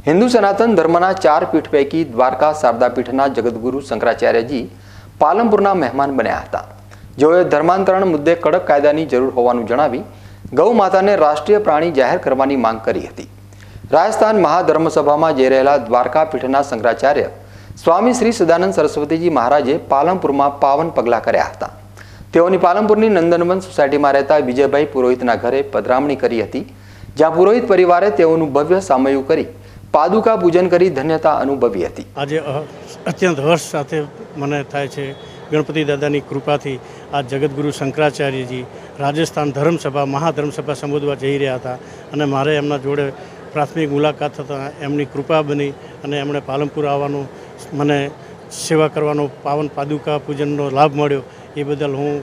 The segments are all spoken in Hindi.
हिंदू सनातन धर्मना 4 पीठ पैकी દ્વારકા શારદા પીઠના જગતગુરુ શંકરાચાર્યજી પાલનપુરના મહેમાન બન્યા હતા, જેઓએ ધર્માંતરણ મુદ્દે કડક કાયદાની જરૂર હોવાનું જણાવી ગૌ માતાને રાષ્ટ્રીય પ્રાણી જાહેર કરવાની માંગ કરી હતી। રાજસ્થાન મહાધર્મસભામાં જઈ રહેલા દ્વારકા પીઠના શંકરાચાર્ય સ્વામી શ્રી સદાનંદ સરસ્વતીજી મહારાજે પાલનપુરમાં પાવન પગલાં કર્યા હતા। તેઓની પાલનપુરની નંદનવન સોસાયટીમાં રહેતા વિજયભાઈ પુરોહિતના ઘરે પધરામણી કરી હતી, જ્યાં પુરોહિત પરિવારે તેઓનું ભવ્ય સામયું કરી પાદુકા પૂજન કરી ધન્યતા અનુભવી હતી। આજે અત્યંત હર્ષ સાથે મને થાય છે ગણપતિ દાદાની કૃપાથી આ જગતગુરુ શંકરાચાર્યજી રાજસ્થાન ધર્મસભા મહાધર્મસભા સંબોધવા જઈ રહ્યા હતા અને મારે એમના જોડે પ્રાથમિક મુલાકાત થતાં એમની કૃપા બની અને એમણે પાલનપુર આવવાનું મને સેવા કરવાનો પાવન પાદુકા પૂજનનો લાભ મળ્યો। એ બદલ હું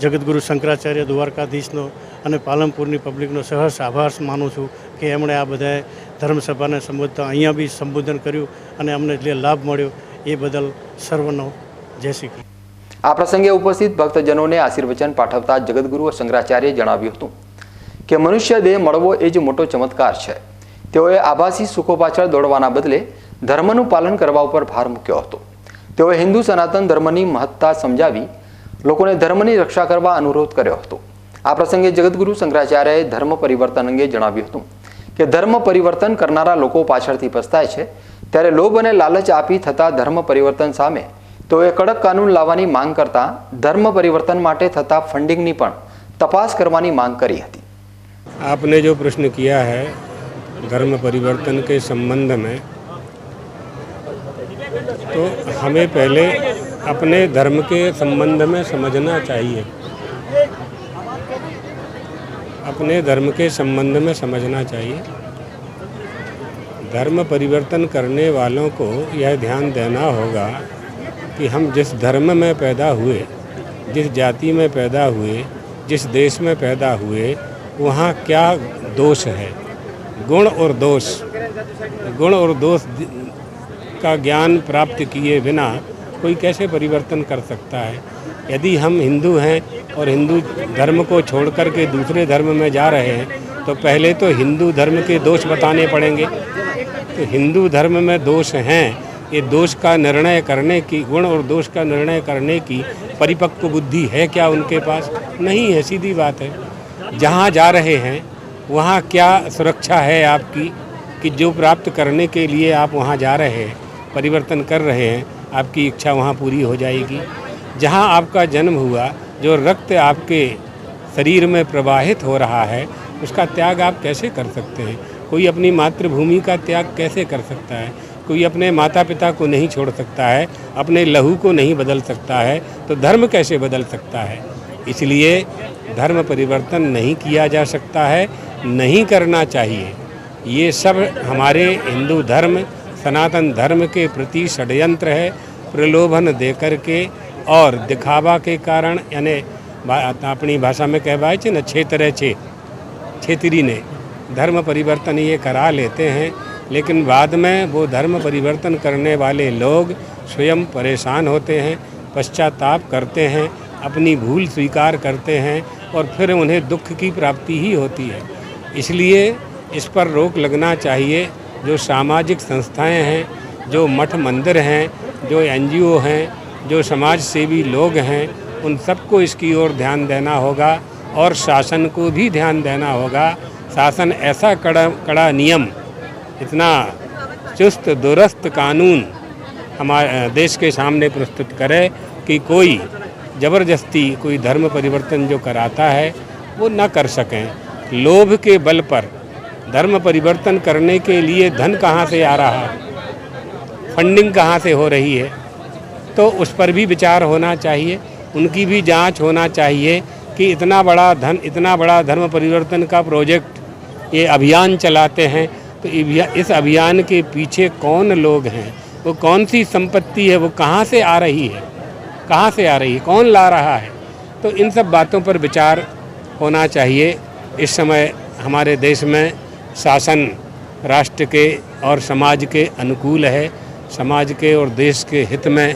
જગતગુરુ શંકરાચાર્ય દ્વારકાધીશનો અને પાલનપુરની પબ્લિકનો સહર્ષ આભાર માનું છું કે એમણે આ બધાએ ધર્મસભાને સંબોધતા અહીંયા બી સંબોધન કર્યું અને અમને જે લાભ મળ્યો એ બદલ સર્વનો જય શ્રી કૃષ્ણ। આ પ્રસંગે ઉપસ્થિત ભક્તજનોને આશીર્વચન પાઠવતા જગતગુરુ શંકરાચાર્યએ જણાવ્યું હતું કે મનુષ્ય દેહ મળવો એ જ મોટો ચમત્કાર છે। તેઓએ આભાસી સુખો પાછળ દોડવાના બદલે ધર્મનું પાલન કરવા ઉપર ભાર મૂક્યો હતો। તેઓએ હિન્દુ સનાતન ધર્મની મહત્તા સમજાવી લોકોને ધર્મની રક્ષા કરવા અનુરોધ કર્યો હતો। આ પ્રસંગે જગતગુરુ શંકરાચાર્યએ ધર્મ પરિવર્તન અંગે જણાવ્યું હતું કે ધર્મ પરિવર્તન કરનારા લોકો પાછળથી પસ્તાય છે, ત્યારે લોભ અને લાલચ આપી થતા ધર્મ પરિવર્તન સામે તેઓએ કડક કાનૂન લાવવાની માંગ કરતા ધર્મ પરિવર્તન માટે થતા ફંડિંગની પણ તપાસ કરવાની માંગ કરી હતી। आपने जो प्रश्न किया है धर्म परिवर्तन के संबंध में, तो हमें पहले अपने धर्म के संबंध में समझना चाहिए। अपने धर्म के संबंध में समझना चाहिए। धर्म परिवर्तन करने वालों को यह ध्यान देना होगा कि हम जिस धर्म में पैदा हुए, जिस जाति में पैदा हुए, जिस देश में पैदा हुए, वहाँ क्या दोष है। गुण और दोष का ज्ञान प्राप्त किए बिना कोई कैसे परिवर्तन कर सकता है। यदि हम हिंदू हैं और हिंदू धर्म को छोड़ कर के दूसरे धर्म में जा रहे हैं, तो पहले तो हिंदू धर्म के दोष बताने पड़ेंगे। तो हिंदू धर्म में दोष हैं, ये दोष का निर्णय करने की, गुण और दोष का निर्णय करने की परिपक्व बुद्धि है क्या उनके पास? नहीं है, सीधी बात है। जहाँ जा रहे हैं वहाँ क्या सुरक्षा है आपकी कि जो प्राप्त करने के लिए आप वहाँ जा रहे हैं, परिवर्तन कर रहे हैं, आपकी इच्छा वहाँ पूरी हो जाएगी। जहाँ आपका जन्म हुआ, जो रक्त आपके शरीर में प्रवाहित हो रहा है, उसका त्याग आप कैसे कर सकते हैं? कोई अपनी मातृभूमि का त्याग कैसे कर सकता है? कोई अपने माता पिता को नहीं छोड़ सकता है, अपने लहू को नहीं बदल सकता है, तो धर्म कैसे बदल सकता है? इसलिए धर्म परिवर्तन नहीं किया जा सकता है, नहीं करना चाहिए। ये सब हमारे हिंदू धर्म सनातन धर्म के प्रति षड्यंत्र है, प्रलोभन देकर के और दिखावा के कारण, यानी अपनी भाषा में कहवाए छे न छेतरी ने धर्म परिवर्तन ये करा लेते हैं, लेकिन बाद में वो धर्म परिवर्तन करने वाले लोग स्वयं परेशान होते हैं, पश्चाताप करते हैं, अपनी भूल स्वीकार करते हैं और फिर उन्हें दुख की प्राप्ति ही होती है। इसलिए इस पर रोक लगना चाहिए। जो सामाजिक संस्थाएं हैं, जो मठ मंदिर हैं, जो NGO हैं, जो समाज सेवी लोग हैं, उन सबको इसकी ओर ध्यान देना होगा और शासन को भी ध्यान देना होगा। शासन ऐसा कड़ा नियम, इतना चुस्त दुरुस्त कानून हमारे देश के सामने प्रस्तुत करे कि कोई ज़बरदस्ती कोई धर्म परिवर्तन जो कराता है वो न कर सकें। लोभ के बल पर धर्म परिवर्तन करने के लिए धन कहाँ से आ रहा है, फंडिंग कहाँ से हो रही है, तो उस पर भी विचार होना चाहिए। उनकी भी जांच होना चाहिए कि इतना बड़ा धन, इतना बड़ा धर्म परिवर्तन का प्रोजेक्ट ये अभियान चलाते हैं, तो इस अभियान के पीछे कौन लोग हैं, वो कौन सी संपत्ति है, वो कहाँ से आ रही है, कहाँ से आ रही है, कौन ला रहा है। तो इन सब बातों पर विचार होना चाहिए। इस समय हमारे देश में शासन राष्ट्र के और समाज के अनुकूल है, समाज के और देश के हित में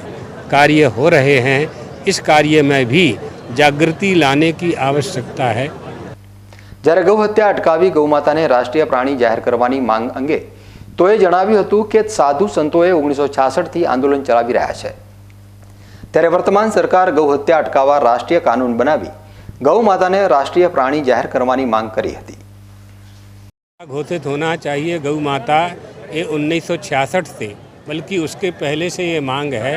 कार्य हो रहे हैं। इस कार्य में भी जागृति लाने की आवश्यकता है। જ્યારે ગૌ હત્યા અટકાવી ગૌમાતાને રાષ્ટ્રીય પ્રાણી જાહેર કરવાની માંગ અંગે તેઓએ જણાવ્યું હતું કે સાધુ સંતોએ 1966થી આંદોલન ચલાવી રહ્યા છે, ત્યારે વર્તમાન સરકાર ગૌ હત્યા અટકાવવા રાષ્ટ્રીય કાનૂન બનાવી ગૌ માતાને રાષ્ટ્રીય પ્રાણી જાહેર કરવાની માંગ કરી હતી। घोषित होना चाहिए गौ माता, ये 1966 से, बल्कि उसके पहले से ये मांग है।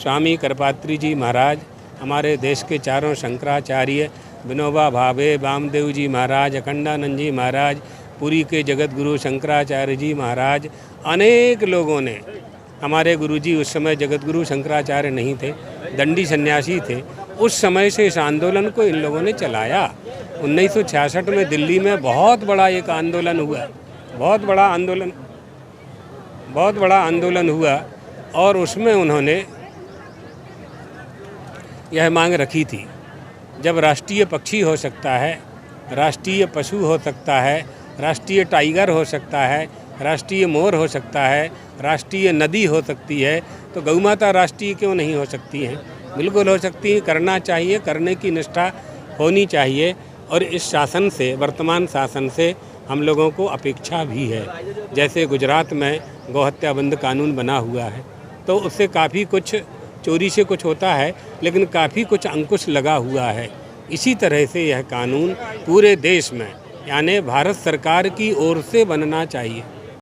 स्वामी कृपात्री जी महाराज, हमारे देश के चारों शंकराचार्य, विनोबा भावे, वामदेव जी महाराज, अखंडानंद जी महाराज, पुरी के जगत गुरु शंकराचार्य जी महाराज, अनेक लोगों ने, हमारे गुरुजी उस समय जगत गुरु शंकराचार्य नहीं थे, दंडी सन्यासी थे, उस समय से इस आंदोलन को इन लोगों ने चलाया। 1966 में दिल्ली में बहुत बड़ा एक आंदोलन हुआ, बहुत बड़ा आंदोलन हुआ और उसमें उन्होंने यह मांग रखी थी, जब राष्ट्रीय पक्षी हो सकता है, राष्ट्रीय पशु हो सकता है, राष्ट्रीय टाइगर हो सकता है, राष्ट्रीय मोर हो सकता है, राष्ट्रीय नदी हो सकती है, तो गौ माता राष्ट्रीय क्यों नहीं हो सकती हैं? बिल्कुल हो सकती है। करना चाहिए, करने की निष्ठा होनी चाहिए। और इस शासन से, वर्तमान शासन से हम लोगों को अपेक्षा भी है। जैसे गुजरात में गौहत्या बंद कानून बना हुआ है, तो उससे काफ़ी कुछ चोरी से कुछ होता है, लेकिन काफ़ी कुछ अंकुश लगा हुआ है। इसी तरह से यह कानून पूरे देश में, यानी भारत सरकार की ओर से बनना चाहिए।